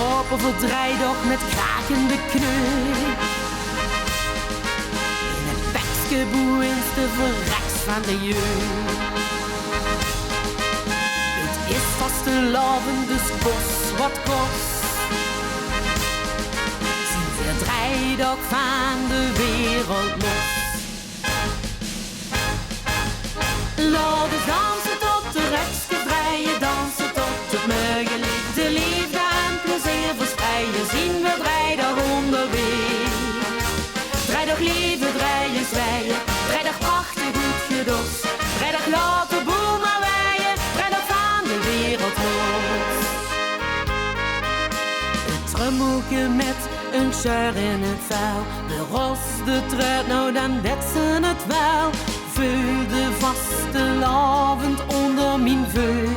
lopen voor draaidag met krakende kneu. In het bekskeboe is de verreks van de jeugd. Het is vastelavond, dus kost wat kost. Zien ze draaidag van de wereld los. Laat de dansen tot de rekske vrije dansen tot het morgenlicht. De liefde en plezier verspreiden, zien we draaidag onderweg. Draaidag liefde, draaien zwijen, draaidag prachtig goed gedos. Draaidag laat de boel maar weien, draaidag van de wereld los. Het trummelke met een sjaar in het vuil, de ros, de truit, nou dan deed ze het wel. Vul de vaste lavend onder mijn veul.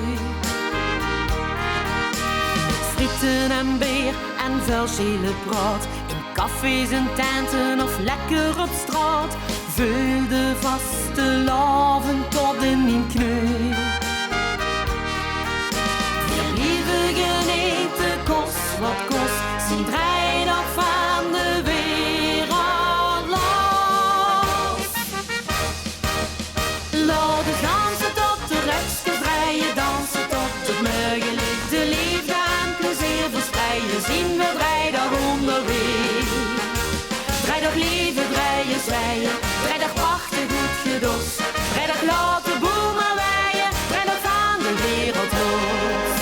Met frieten en beer en vuilschele brood. In cafés en tenten of lekker op straat. Vul de vaste lavend tot in mijn knie. Weer lieve geneten, kost wat kost. Zien draaidag van de wereld los. Laat de dansen tot de rekske vrije dansen tot het morgenlicht. De liefde en plezier verspreiden, zien we draaidag onderweg. Draaidag liefde, draaien zwijen, draaidag prachtig goed gedos. Draaidag laat de boel maar weien, draaidag van de wereld los.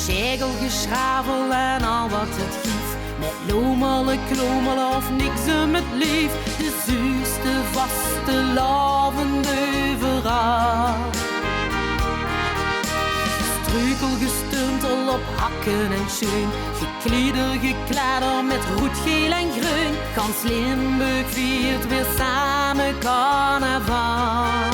Schegel, geschravel en al wat het gief. Met lomelen, klomelen of niks met lief. De zuurste vaste lavend overal. Struikel, gestuntel op hakken en schoen. Geklieder, geklader met roet, geel en groen. Gans Limburg viert weer samen carnaval.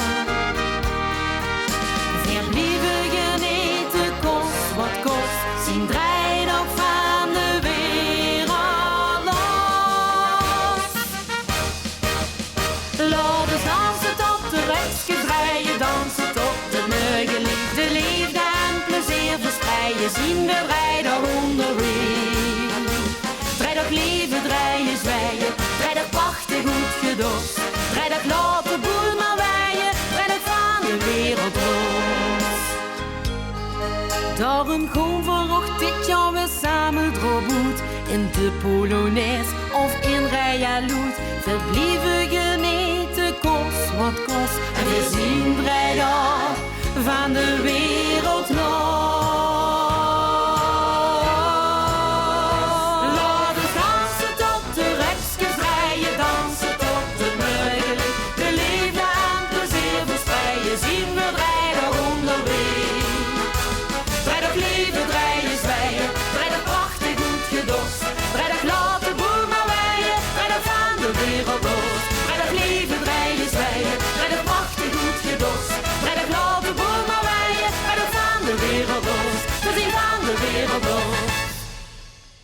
Veel lieve geneten, kost wat kost. Zien draaidag van de wereld los. Laat de dansen tot de rekske vrije dansen tot het morgenlicht. De liefde en plezier verspreiden, zien we draaidag onderweg. Draaidag liefde, draaien zwijen, draaidag prachtig goed gedos. Draaidag laat de boel maar weien, draaidag van de wereld los. Daarom gaan we ook dit jaar weer samen droboet. In de Polonaise of in Rijaloet. Verblieven geneten, kost wat kost. En we zien draaidag van de wereld.